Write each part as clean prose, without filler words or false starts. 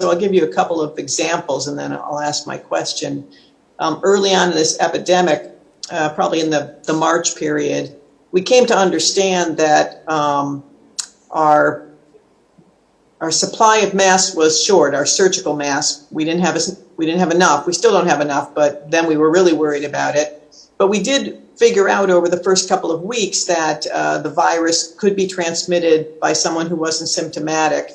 So I'll give you a couple of examples and then I'll ask my question. Early on in this epidemic, probably in the March period, we came to understand that our supply of masks was short, our surgical masks. We didn't have enough. We still don't have enough, but then we were really worried about it. But we did figure out over the first couple of weeks that the virus could be transmitted by someone who wasn't symptomatic.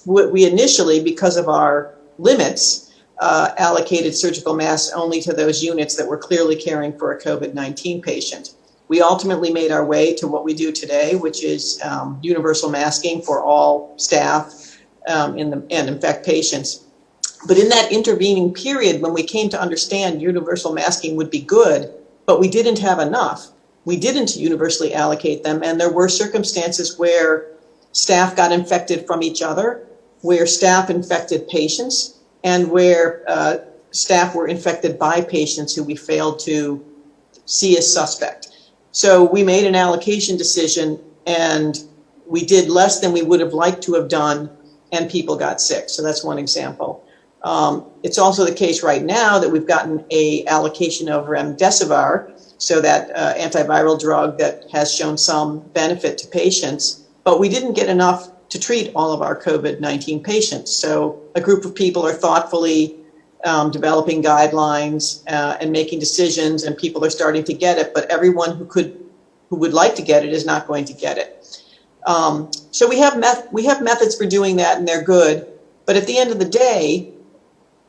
We initially, because of our limits, allocated surgical masks only to those units that were clearly caring for a COVID-19 patient. We ultimately made our way to what we do today, which is universal masking for all staff and infect patients. But in that intervening period, when we came to understand universal masking would be good, but we didn't have enough, we didn't universally allocate them, and there were circumstances where staff got infected from each other, where staff infected patients, and where staff were infected by patients who we failed to see as suspect. So we made an allocation decision, and we did less than we would have liked to have done, and people got sick. So that's one example. It's also the case right now that we've gotten a allocation of remdesivir, so that antiviral drug that has shown some benefit to patients, but we didn't get enough to treat all of our COVID-19 patients. So a group of people are thoughtfully developing guidelines and making decisions, and people are starting to get it, but everyone who would like to get it is not going to get it. So we have methods for doing that, and they're good, but at the end of the day,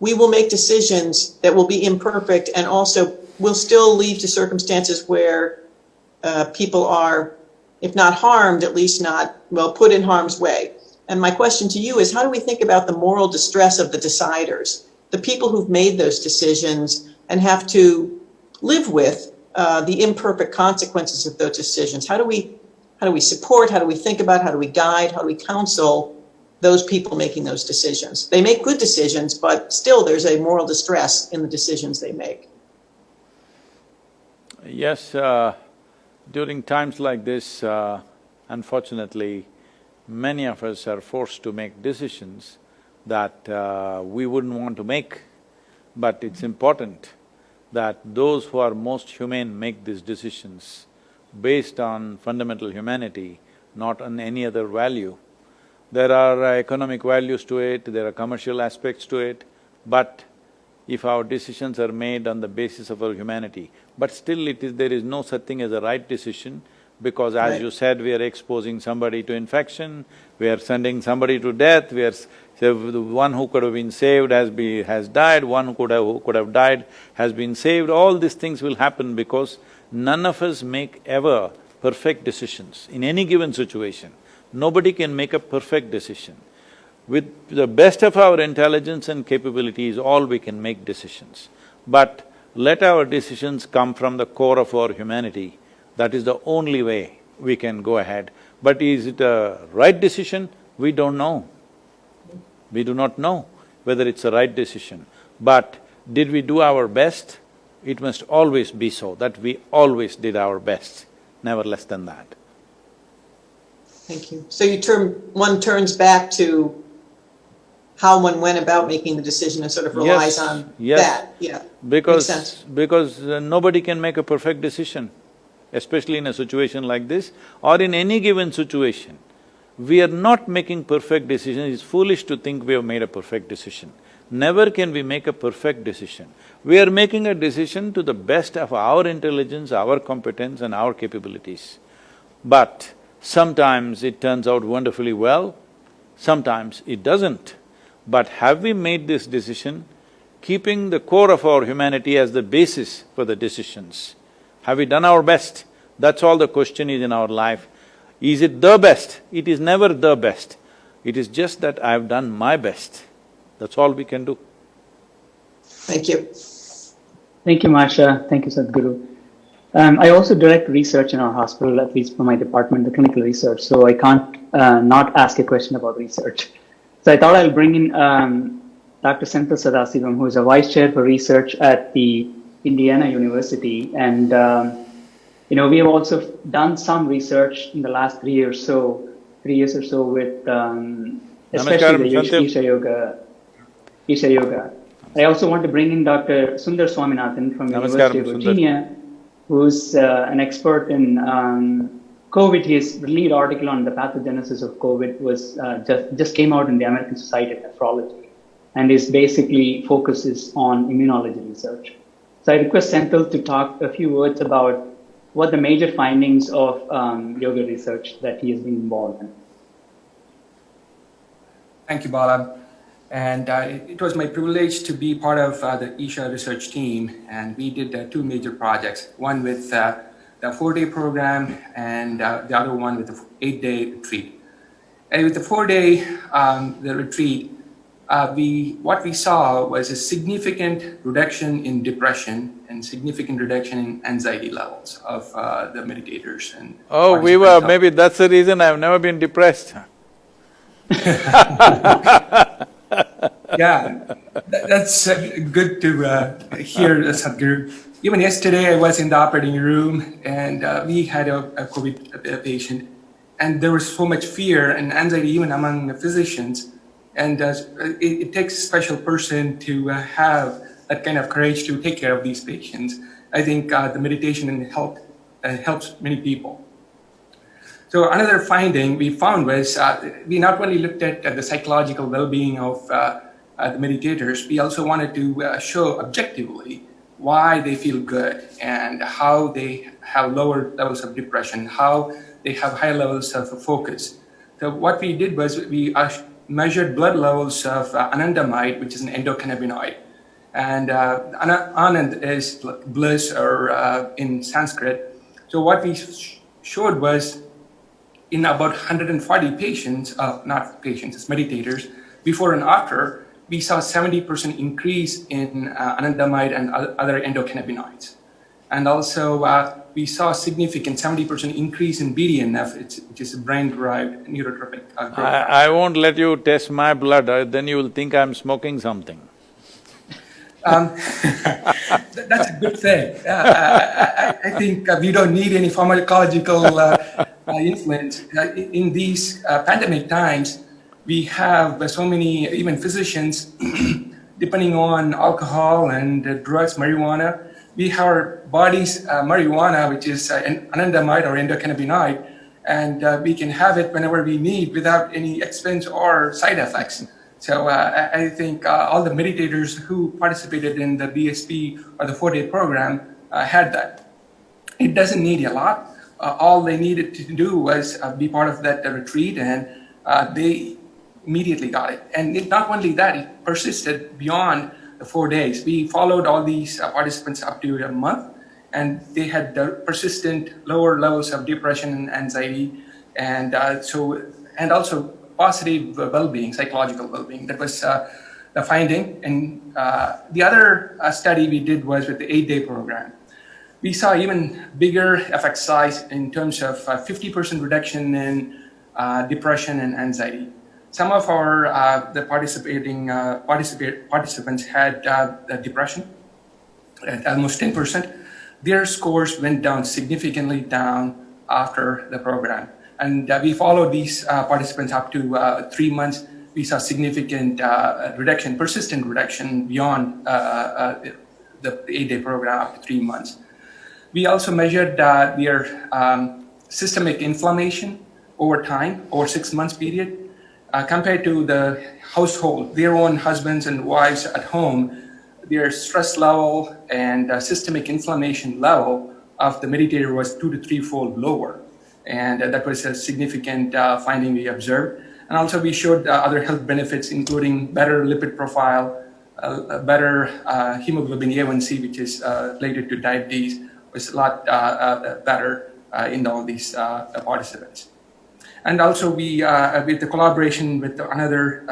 we will make decisions that will be imperfect and also will still lead to circumstances where people are, if not harmed, at least not, well, put in harm's way. And my question to you is, how do we think about the moral distress of the deciders, the people who've made those decisions and have to live with the imperfect consequences of those decisions? How do we support, how do we think about, how do we guide, how do we counsel those people making those decisions? They make good decisions, but still there's a moral distress in the decisions they make. Yes, during times like this, unfortunately, many of us are forced to make decisions that we wouldn't want to make, but it's important that those who are most humane make these decisions based on fundamental humanity, not on any other value. There are economic values to it, there are commercial aspects to it, but if our decisions are made on the basis of our humanity, but still there is no such thing as a right decision, because as you said, we are exposing somebody to infection, we are sending somebody to death, the one who could have been saved has died, one who could have died has been saved. All these things will happen because none of us make ever perfect decisions in any given situation. Nobody can make a perfect decision. With the best of our intelligence and capability is all we can make decisions. But let our decisions come from the core of our humanity. That is the only way we can go ahead. But is it a right decision? We don't know. We do not know whether it's a right decision. But did we do our best? It must always be so, that we always did our best, never less than that. Thank you. So one turns back to how one went about making the decision and sort of relies on that. Yeah, because nobody can make a perfect decision, especially in a situation like this or in any given situation. We are not making perfect decisions. It's foolish to think we have made a perfect decision. Never can we make a perfect decision. We are making a decision to the best of our intelligence, our competence and our capabilities. But sometimes it turns out wonderfully well, sometimes it doesn't. But have we made this decision keeping the core of our humanity as the basis for the decisions? Have we done our best? That's all the question is in our life. Is it the best? It is never the best. It is just that I've done my best. That's all we can do. Thank you. Thank you, Masha. Thank you, Sadhguru. I also direct research in our hospital, at least for my department, the clinical research, so I can't not ask a question about research. So I thought I'll bring in Dr. Senthil Sadasivam, who is a vice chair for research at the Indiana University. And, we have also done some research in the last 3 years or so with especially the Isha Yoga. Isha Yoga. I also want to bring in Dr. Sundar Swaminathan from University Namaskaram, of Sundar. Virginia, who's an expert in COVID. His lead article on the pathogenesis of COVID was just came out in the American Society of Nephrology, and his basically focuses on immunology research. So I request Senthil to talk a few words about what the major findings of yoga research that he has been involved in. Thank you, Bala. And it was my privilege to be part of the Isha research team. And we did two major projects, one with the 4-day program and the other one with the 8-day retreat. And with the 4-day the retreat, what we saw was a significant reduction in depression and significant reduction in anxiety levels of the meditators. And Oh, maybe that's the reason I've never been depressed. Yeah, that's good to hear, Sadhguru. Even yesterday, I was in the operating room and we had a COVID patient, and there was so much fear and anxiety even among the physicians. And it takes a special person to have that kind of courage to take care of these patients. I think the meditation and help helps many people. So another finding we found was we not only looked at the psychological well-being of the meditators, we also wanted to show objectively why they feel good and how they have lower levels of depression, how they have higher levels of focus. So what we did was we measured blood levels of anandamide, which is an endocannabinoid. And anand is bliss or in Sanskrit. So what we showed was in about 140 patients, not patients, it's meditators, before and after, we saw 70% increase in anandamide and other endocannabinoids. And also we saw a significant 70% increase in BDNF, which is brain-derived neurotrophic growth. I won't let you test my blood, then you will think I'm smoking something. That's a good thing. I think we don't need any pharmacological influence. In these pandemic times, we have so many, even physicians, depending on alcohol and drugs, marijuana, we have our body's marijuana, which is an anandamide or endocannabinoid, and we can have it whenever we need without any expense or side effects. So I think all the meditators who participated in the BSP or the 4-day program had that. It doesn't need a lot. All they needed to do was be part of that retreat, and they immediately got it. And not only that, it persisted beyond the 4 days. We followed all these participants up to a month, and they had persistent lower levels of depression and anxiety, and also positive well-being, psychological well-being. That was the finding. And the other study we did was with the 8-day program. We saw even bigger effect size in terms of 50% reduction in depression and anxiety. Some of our the participants had depression at almost 10%. Their scores went down significantly after the program. And we followed these participants up to 3 months. We saw significant reduction, persistent reduction beyond the 8-day program up to 3 months. We also measured their systemic inflammation over time, over 6 months period, compared to the household, their own husbands and wives at home. Their stress level and systemic inflammation level of the meditator was 2 to 3-fold lower. And that was a significant finding we observed. And also we showed other health benefits, including better lipid profile, better hemoglobin A1C, which is related to diabetes, was a lot better in all these participants. And also we, with the collaboration with another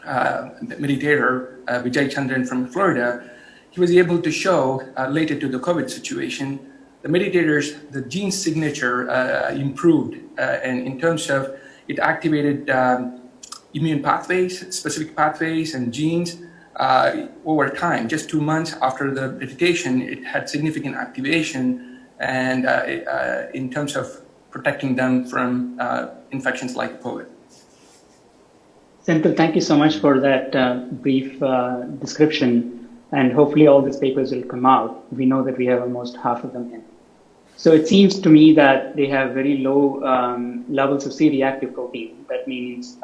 meditator, Vijay Chandran from Florida, he was able to show, related to the COVID situation, the meditators, the gene signature improved, and in terms of it activated immune pathways, specific pathways and genes over time. Just 2 months after the meditation, it had significant activation, and in terms of protecting them from infections like COVID. Senthil, thank you so much for that brief description, and hopefully all these papers will come out. We know that we have almost half of them in. So it seems to me that they have very low levels of C-reactive protein. That means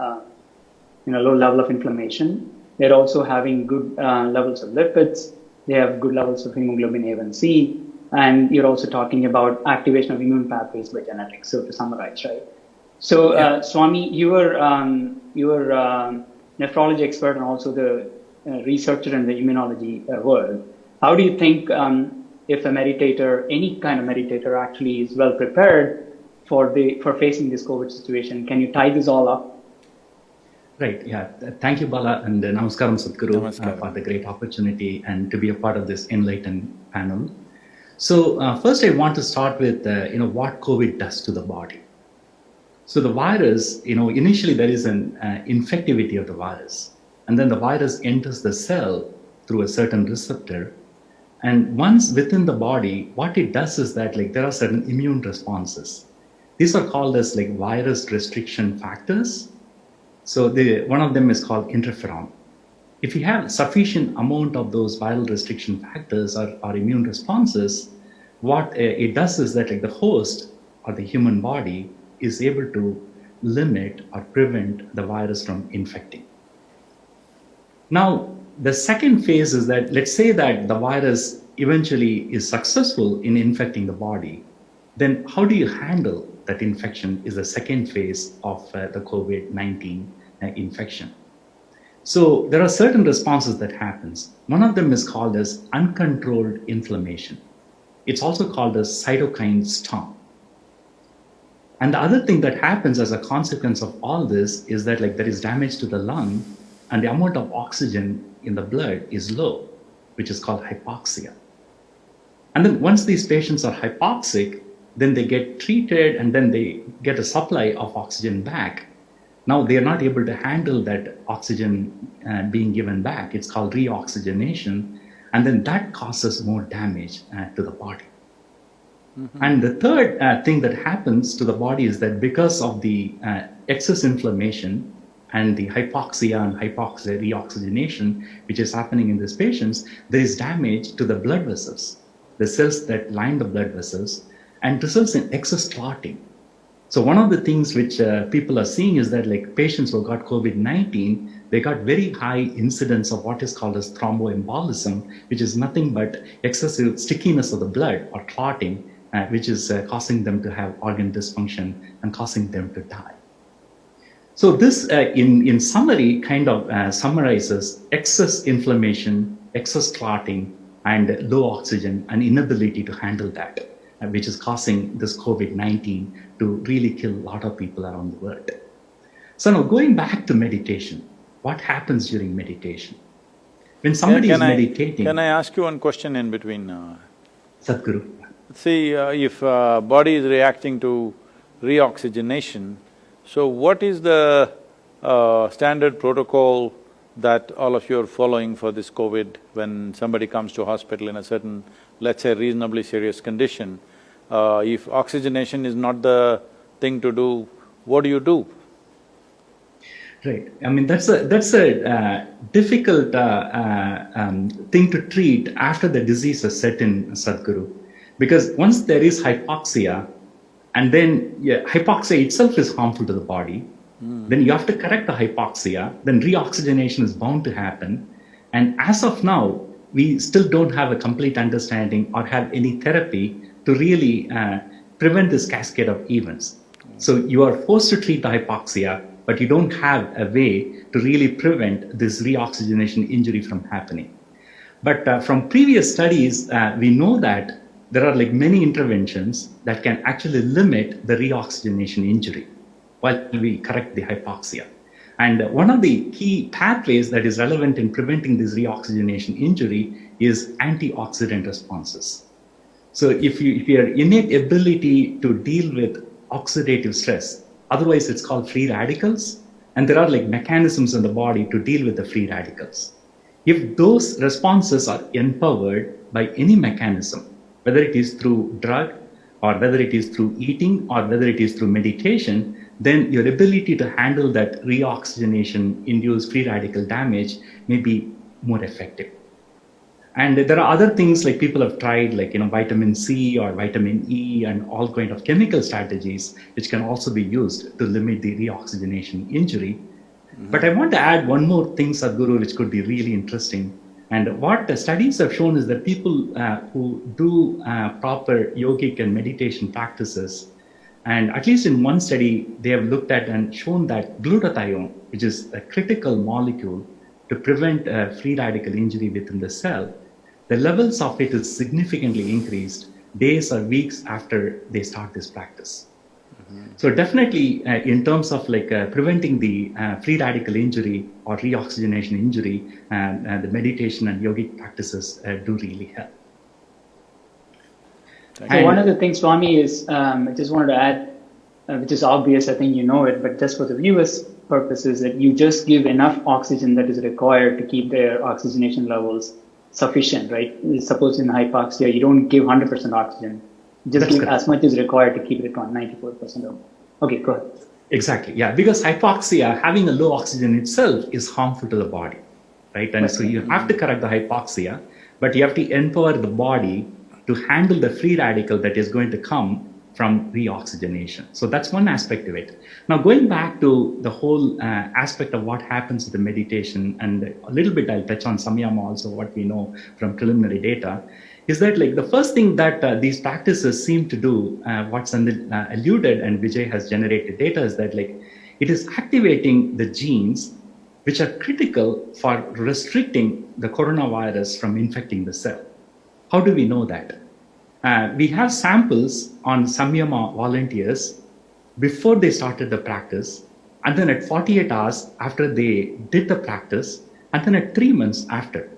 low level of inflammation. They're also having good levels of lipids. They have good levels of hemoglobin A1C. And you're also talking about activation of immune pathways by genetics. So to summarize, right? So Swami, you were nephrology expert and also the researcher in the immunology world. How do you think if a meditator, any kind of meditator, actually is well prepared for facing this COVID situation? Can you tie this all up? Right, yeah. Thank you, Bala, and Namaskaram, Sadhguru, for the great opportunity and to be a part of this enlightened panel. So first I want to start with, what COVID does to the body. So the virus, initially there is an infectivity of the virus, and then the virus enters the cell through a certain receptor. And once within the body, what it does is that there are certain immune responses. These are called as virus restriction factors. So one of them is called interferon. If you have sufficient amount of those viral restriction factors or immune responses, what it does is that the host or the human body is able to limit or prevent the virus from infecting. Now, the second phase is that, let's say that the virus eventually is successful in infecting the body, then how do you handle that infection is the second phase of the COVID-19 infection. So there are certain responses that happens. One of them is called as uncontrolled inflammation. It's also called as cytokine storm. And the other thing that happens as a consequence of all this is that there is damage to the lung and the amount of oxygen in the blood is low, which is called hypoxia. And then once these patients are hypoxic, then they get treated and then they get a supply of oxygen back. Now they are not able to handle that oxygen being given back. It's called reoxygenation. And then that causes more damage to the body. Mm-hmm. And the third thing that happens to the body is that because of the excess inflammation and the hypoxia and reoxygenation, which is happening in these patients, there is damage to the blood vessels, the cells that line the blood vessels, and results in excess clotting. So one of the things which people are seeing is that patients who got COVID-19, they got very high incidence of what is called as thromboembolism, which is nothing but excessive stickiness of the blood or clotting, which is causing them to have organ dysfunction and causing them to die. So this, in summary, kind of summarizes excess inflammation, excess clotting, and low oxygen and inability to handle that, which is causing this COVID-19 to really kill a lot of people around the world. So now going back to meditation, what happens during meditation? When somebody is meditating... Can I ask you one question in between? Sadhguru. See, if body is reacting to reoxygenation, so what is the standard protocol that all of you are following for this COVID when somebody comes to hospital in a certain, let's say, reasonably serious condition? If oxygenation is not the thing to do, what do you do? Right. I mean, that's a difficult thing to treat after the disease has set in, Sadhguru. Because once there is hypoxia, and then hypoxia itself is harmful to the body, then you have to correct the hypoxia, then reoxygenation is bound to happen. And as of now, we still don't have a complete understanding or have any therapy to really prevent this cascade of events. So you are forced to treat the hypoxia, but you don't have a way to really prevent this reoxygenation injury from happening. But from previous studies, we know that there are many interventions that can actually limit the reoxygenation injury while we correct the hypoxia. And one of the key pathways that is relevant in preventing this reoxygenation injury is antioxidant responses. So if your innate ability to deal with oxidative stress, otherwise it's called free radicals, and there are mechanisms in the body to deal with the free radicals. If those responses are empowered by any mechanism, whether it is through drug or whether it is through eating or whether it is through meditation, then your ability to handle that reoxygenation induced free radical damage may be more effective. And there are other things like people have tried, like vitamin C or vitamin E and all kind of chemical strategies, which can also be used to limit the reoxygenation injury. But I want to add one more thing, Sadhguru, which could be really interesting. And what the studies have shown is that people who do proper yogic and meditation practices, and at least in one study, they have looked at and shown that glutathione, which is a critical molecule to prevent free radical injury within the cell, the levels of it is significantly increased days or weeks after they start this practice. So definitely in terms of like preventing the free radical injury or reoxygenation injury, the meditation and yogic practices do really help. So one of the things, Swami, is I just wanted to add, which is obvious, I think you know it, but just for the viewers' purposes, that you just give enough oxygen that is required to keep their oxygenation levels sufficient, right? Suppose in hypoxia, you don't give 100% oxygen. Just give as much as required to keep it on 94%. Okay, go ahead. Exactly, yeah, because hypoxia, having a low oxygen itself is harmful to the body, right? And so you have to correct the hypoxia, but you have to empower the body to handle the free radical that is going to come from reoxygenation. So that's one aspect of it. Now, going back to the whole aspect of what happens with the meditation, and a little bit I'll touch on samyama also, what we know from preliminary data, is that like the first thing that these practices seem to do, what Sandil alluded and Vijay has generated data, is that like it is activating the genes which are critical for restricting the coronavirus from infecting the cell. How do we know that? We have samples on samyama volunteers before they started the practice, and then at 48 hours after they did the practice, and then at 3 months after.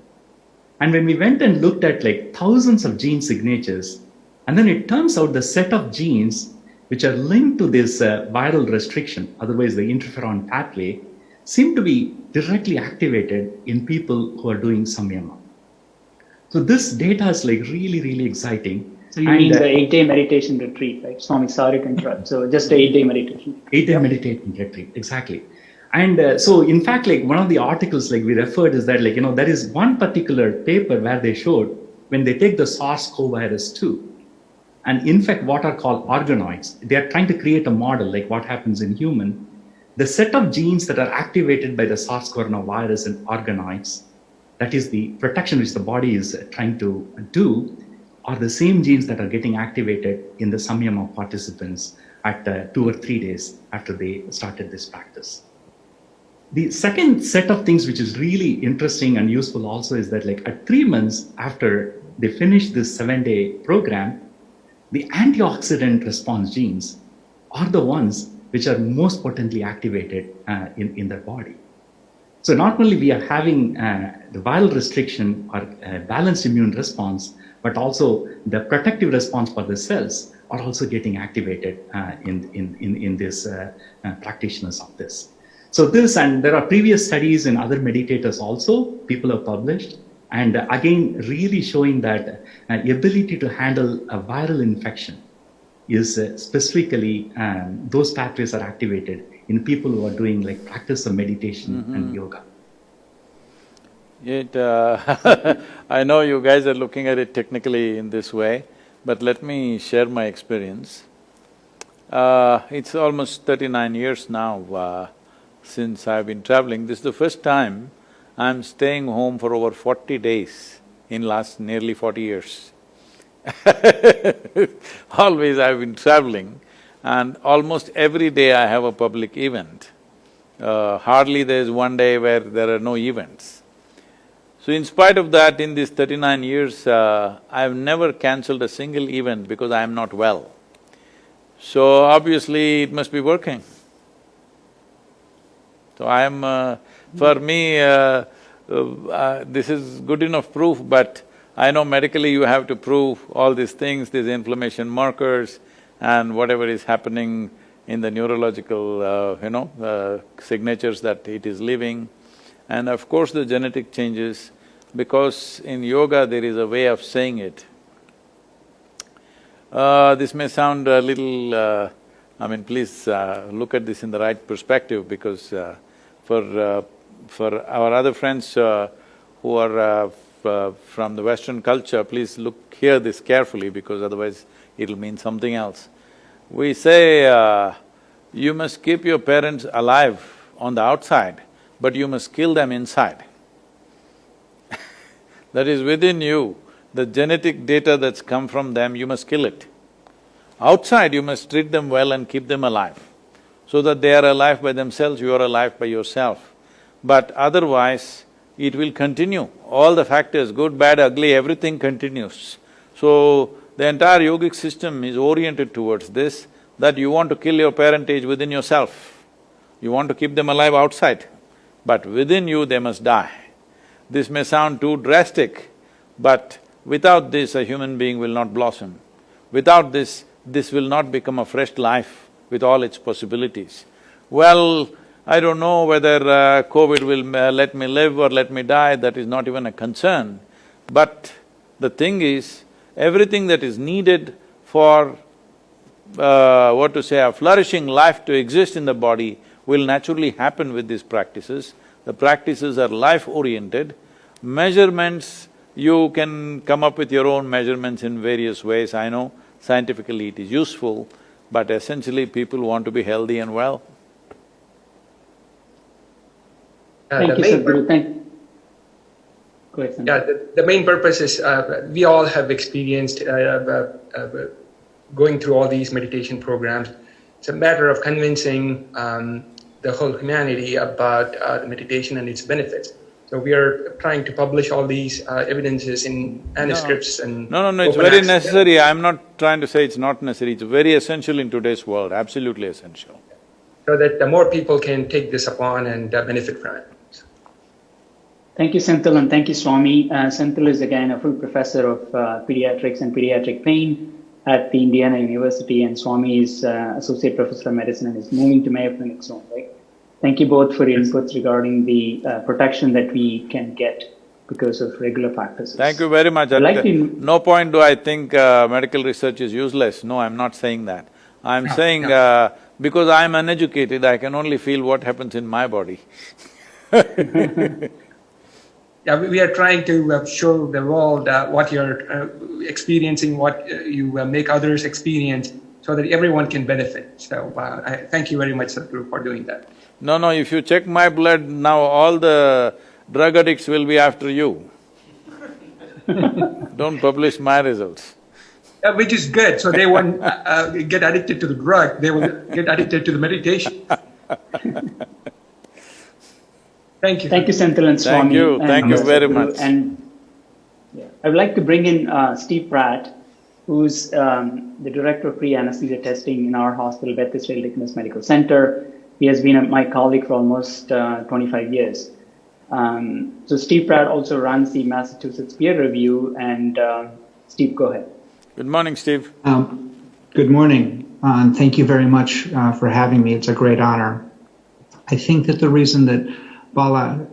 And when we went and looked at like thousands of gene signatures, and then it turns out the set of genes which are linked to this viral restriction, otherwise the interferon pathway, seem to be directly activated in people who are doing samyama. So this data is like really, really exciting. So you mean the 8-day meditation retreat, right? Swami, sorry to interrupt. So just a 8-day meditation. 8-day meditation retreat, exactly. And so in fact, like one of the articles like we referred is that like, there is one particular paper where they showed when they take the SARS-CoV-2 and infect what are called organoids, they are trying to create a model like what happens in human. The set of genes that are activated by the SARS coronavirus and organoids, that is the protection which the body is trying to do, are the same genes that are getting activated in the samyama participants at 2 or 3 days after they started this practice. The second set of things which is really interesting and useful also is that like at 3 months after they finish this 7-day program, the antioxidant response genes are the ones which are most potently activated in their body. So not only we are having the viral restriction or balanced immune response, but also the protective response for the cells are also getting activated in this practitioners of this. So this, and there are previous studies in other meditators also, people have published, and again, really showing that ability to handle a viral infection is specifically, those pathways are activated in people who are doing like practice of meditation and yoga. I know you guys are looking at it technically in this way, but let me share my experience. It's almost 39 years now since I've been traveling. This is the first time I'm staying home for over 40 days in last nearly 40 years. Always I've been traveling, and almost every day I have a public event. Hardly there's one day where there are no events. So in spite of that, in these 39 years, I've never cancelled a single event because I am not well. So obviously it must be working. So for me, this is good enough proof, but I know medically you have to prove all these things, these inflammation markers and whatever is happening in the neurological, signatures that it is leaving. And of course the genetic changes, because in yoga there is a way of saying it. This may sound a little I mean, please look at this in the right perspective, because for our other friends who are from the Western culture, please hear this carefully, because otherwise it'll mean something else. We say, you must keep your parents alive on the outside, but you must kill them inside. That is within you, the genetic data that's come from them, you must kill it. Outside, you must treat them well and keep them alive, so that they are alive by themselves, you are alive by yourself. But otherwise, it will continue. All the factors, good, bad, ugly, everything continues. So, the entire yogic system is oriented towards this, that you want to kill your parentage within yourself. You want to keep them alive outside, but within you they must die. This may sound too drastic, but without this a human being will not blossom. Without this, this will not become a fresh life with all its possibilities. Well, I don't know whether COVID will let me live or let me die, that is not even a concern. But the thing is, everything that is needed for a flourishing life to exist in the body will naturally happen with these practices. The practices are life-oriented. Measurements, you can come up with your own measurements in various ways, I know scientifically it is useful, but essentially people want to be healthy and well. Thank you, Sadhguru. Go ahead, Sanjay. Yeah, the main purpose is we all have experienced going through all these meditation programs. It's a matter of convincing the whole humanity about the meditation and its benefits. So we are trying to publish all these evidences in manuscripts and… No, it's very necessary. I'm not trying to say it's not necessary, it's very essential in today's world, absolutely essential. So that the more people can take this upon and benefit from it. Thank you, Senthil, and thank you, Swami. Senthil is again a full professor of pediatrics and pediatric pain at the Indiana University, and Swami is associate professor of medicine and is moving to Mayo Clinic soon, right? Thank you both for your inputs regarding the protection that we can get because of regular practices. Thank you very much. No point do I think medical research is useless. No, I'm not saying that. I'm saying because I'm uneducated, I can only feel what happens in my body. Yeah, we are trying to show the world what you're experiencing, what you make others experience, so that everyone can benefit. So I thank you very much, Sadhguru, for doing that. No, if you check my blood, now all the drug addicts will be after you. Don't publish my results. Which is good, so they won't get addicted to the drug, they will get addicted to the meditation. Thank you. Thank you, Senthil and Swami. Thank you very much. And I would like to bring in Steve Pratt, who's the director of pre-anesthesia testing in our hospital, Beth Israel Deaconess Medical Center. He has been my colleague for almost 25 years. So Steve Pratt also runs the Massachusetts peer review, and Steve, go ahead. Good morning, Steve. Good morning. Thank you very much for having me. It's a great honor. I think that the reason that Bala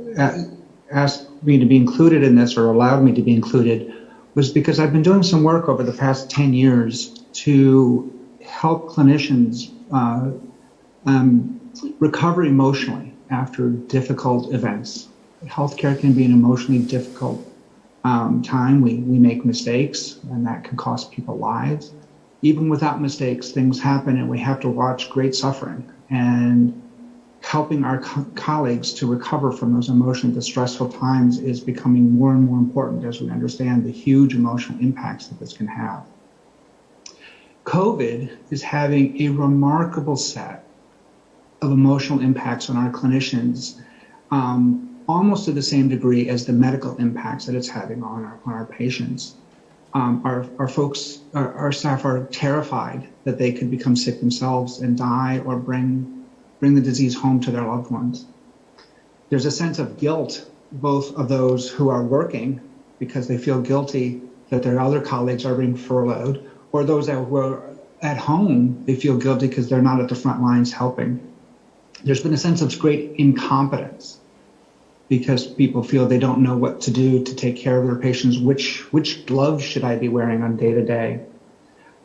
asked me to be included in this, or allowed me to be included, was because I've been doing some work over the past 10 years to help clinicians recover emotionally after difficult events. Healthcare can be an emotionally difficult time. We make mistakes, and that can cost people lives. Even without mistakes, things happen, and we have to watch great suffering. And helping our colleagues to recover from those emotionally distressful times is becoming more and more important as we understand the huge emotional impacts that this can have. COVID is having a remarkable set of emotional impacts on our clinicians, almost to the same degree as the medical impacts that it's having on our patients. Our staff are terrified that they could become sick themselves and die, or bring the disease home to their loved ones. There's a sense of guilt, both of those who are working because they feel guilty that their other colleagues are being furloughed, or those that were at home, they feel guilty because they're not at the front lines helping. There's been a sense of great incompetence because people feel they don't know what to do to take care of their patients. Which gloves should I be wearing on day to day?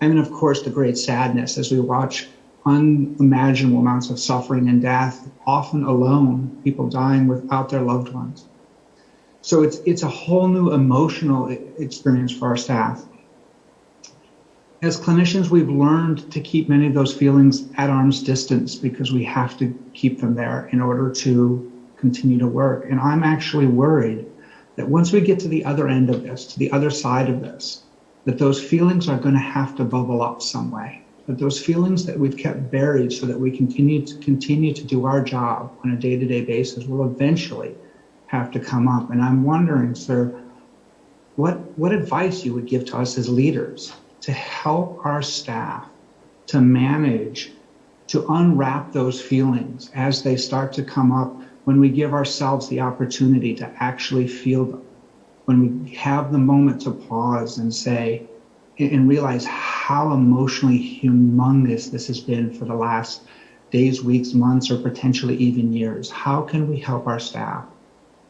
And then, of course, the great sadness as we watch unimaginable amounts of suffering and death, often alone, people dying without their loved ones. So it's a whole new emotional experience for our staff. As clinicians, we've learned to keep many of those feelings at arm's distance because we have to keep them there in order to continue to work. And I'm actually worried that once we get to the other end of this, to the other side of this, that those feelings are going to have to bubble up some way. That those feelings that we've kept buried so that we continue to do our job on a day-to-day basis will eventually have to come up. And I'm wondering, sir, what advice you would give to us as leaders to help our staff to manage, to unwrap those feelings as they start to come up, when we give ourselves the opportunity to actually feel them, when we have the moment to pause and say, and realize how emotionally humongous this has been for the last days, weeks, months, or potentially even years. How can we help our staff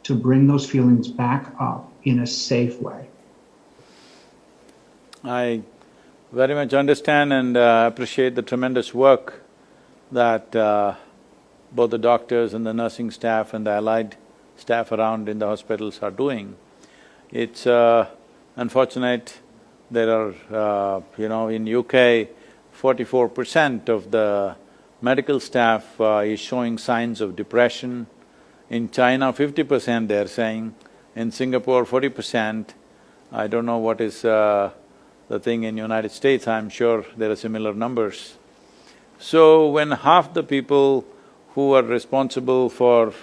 to bring those feelings back up in a safe way? I very much understand and appreciate the tremendous work that both the doctors and the nursing staff and the allied staff around in the hospitals are doing. It's unfortunate there are, in UK, 44% of the medical staff is showing signs of depression. In China, 50% they're saying. In Singapore, 40%. I don't know what is the thing in United States, I'm sure there are similar numbers. So when half the people who are responsible for,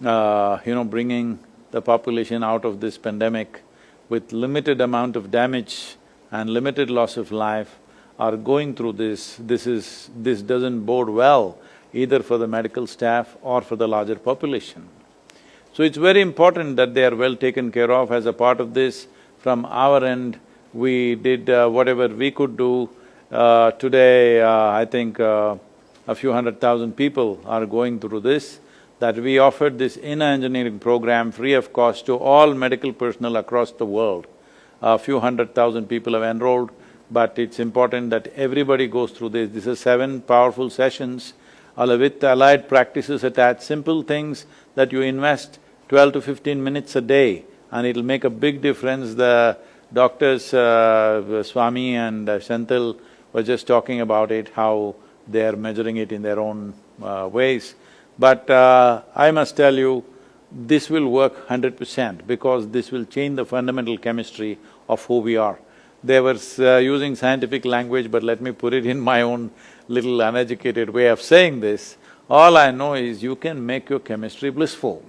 bringing the population out of this pandemic with limited amount of damage and limited loss of life are going through this doesn't bode well either for the medical staff or for the larger population. So it's very important that they are well taken care of. As a part of this, from our end, we did whatever we could do. Today, I think a few 100,000 people are going through this, that we offered this inner engineering program free of cost to all medical personnel across the world. A few 100,000 people have enrolled, but it's important that everybody goes through this. This is 7 powerful sessions with allied practices attached, simple things that you invest 12 to 15 minutes a day and it'll make a big difference. The doctors, Swami and Shantil were just talking about it, how they're measuring it in their own ways. But I must tell you, this will work 100% because this will change the fundamental chemistry of who we are. They were using scientific language, but let me put it in my own little uneducated way of saying this. All I know is you can make your chemistry blissful,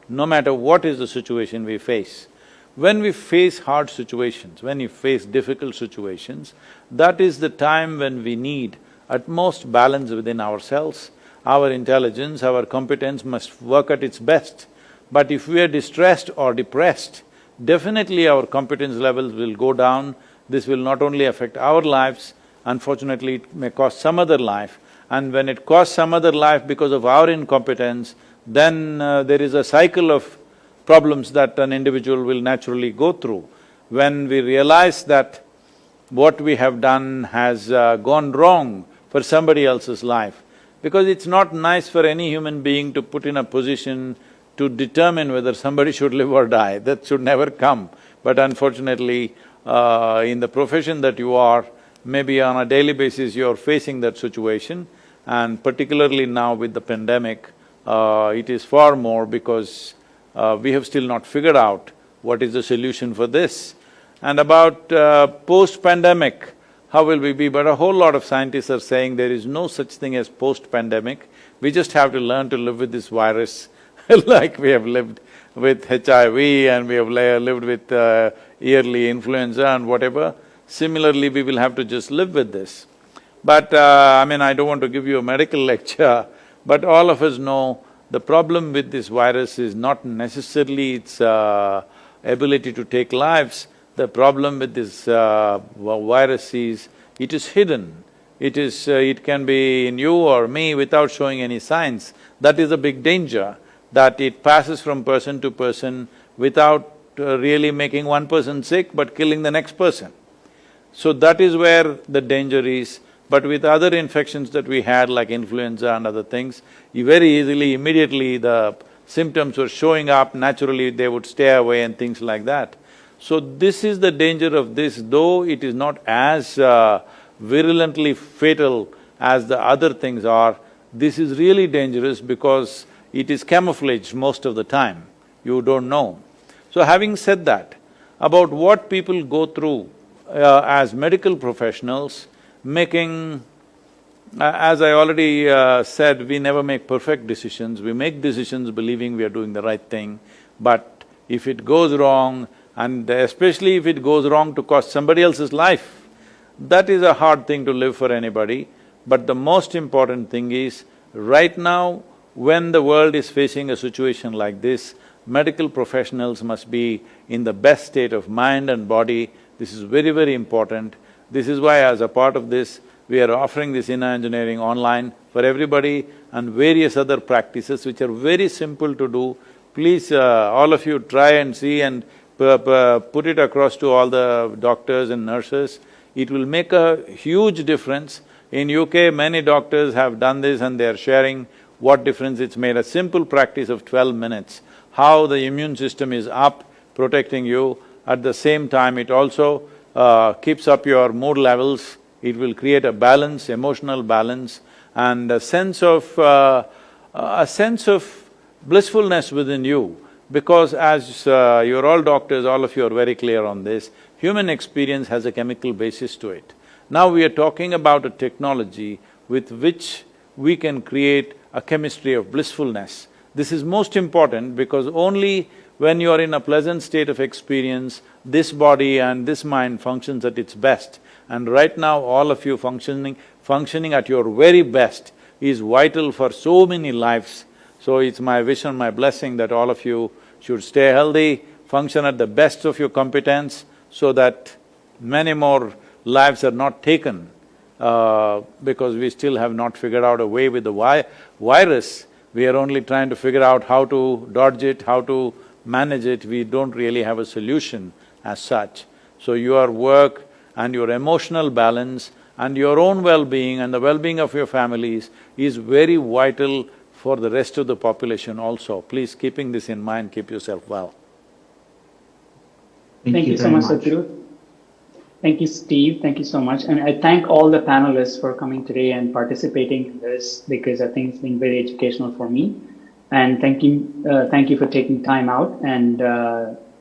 no matter what is the situation we face. When we face hard situations, when we face difficult situations, that is the time when we need utmost balance within ourselves. Our intelligence, our competence must work at its best. But if we are distressed or depressed, definitely our competence levels will go down. This will not only affect our lives, unfortunately it may cost some other life. And when it costs some other life because of our incompetence, then there is a cycle of problems that an individual will naturally go through. When we realize that what we have done has gone wrong for somebody else's life, because it's not nice for any human being to put in a position to determine whether somebody should live or die, that should never come. But unfortunately, in the profession that you are, maybe on a daily basis you're facing that situation, and particularly now with the pandemic, it is far more because we have still not figured out what is the solution for this. And about post-pandemic, how will we be? But a whole lot of scientists are saying there is no such thing as post-pandemic. We just have to learn to live with this virus like we have lived with HIV and we have lived with yearly influenza and whatever. Similarly, we will have to just live with this. But I don't want to give you a medical lecture, but all of us know the problem with this virus is not necessarily its ability to take lives. The problem with this virus is, it is hidden. It can be in you or me without showing any signs. That is a big danger, that it passes from person to person without really making one person sick but killing the next person. So that is where the danger is. But with other infections that we had like influenza and other things, you very easily, immediately the symptoms were showing up, naturally they would stay away and things like that. So this is the danger of this, though it is not as virulently fatal as the other things are, this is really dangerous because it is camouflaged most of the time, you don't know. So having said that, about what people go through as medical professionals, making… as I already said, we never make perfect decisions, we make decisions believing we are doing the right thing, but if it goes wrong, and especially if it goes wrong to cost somebody else's life, that is a hard thing to live for anybody. But the most important thing is, right now, when the world is facing a situation like this, medical professionals must be in the best state of mind and body. This is very, very important. This is why as a part of this, we are offering this inner engineering online for everybody and various other practices which are very simple to do. Please, all of you try and see and put it across to all the doctors and nurses. It will make a huge difference. In UK, many doctors have done this and they are sharing what difference it's made. A simple practice of 12 minutes, how the immune system is up, protecting you. At the same time, it also keeps up your mood levels, it will create a balance, emotional balance and a sense of blissfulness within you. Because as you're all doctors, all of you are very clear on this, human experience has a chemical basis to it. Now we are talking about a technology with which we can create a chemistry of blissfulness. This is most important because only when you are in a pleasant state of experience, this body and this mind functions at its best. And right now, all of you functioning at your very best is vital for so many lives. So it's my wish and my blessing that all of you should stay healthy, function at the best of your competence, so that many more lives are not taken because we still have not figured out a way with the virus. We are only trying to figure out how to dodge it, how to manage it. We don't really have a solution as such. So your work and your emotional balance and your own well-being and the well-being of your families is very vital for the rest of the population also. Please, keeping this in mind, keep yourself well. Thank you so much, Sadhguru. Thank you, Steve. Thank you so much. And I thank all the panelists for coming today and participating in this, because I think it's been very educational for me. And thank you for taking time out and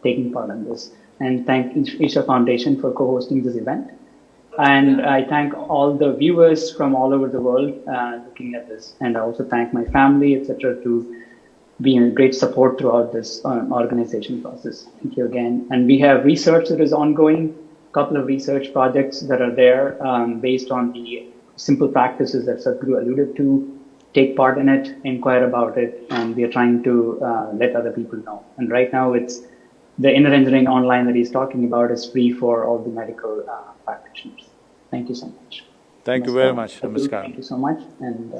taking part in this. And thank Isha Foundation for co-hosting this event. And I thank all the viewers from all over the world looking at this. And I also thank my family, etc., to be a great support throughout this organization process. Thank you again. And we have research that is ongoing, a couple of research projects that are there based on the simple practices that Sadhguru alluded to. Take part in it, inquire about it, and we are trying to let other people know. And right now it's the inner engineering online that he's talking about is free for all the medical practitioners. Thank you so much. Thank you very much. Namaskar. Thank you so much. And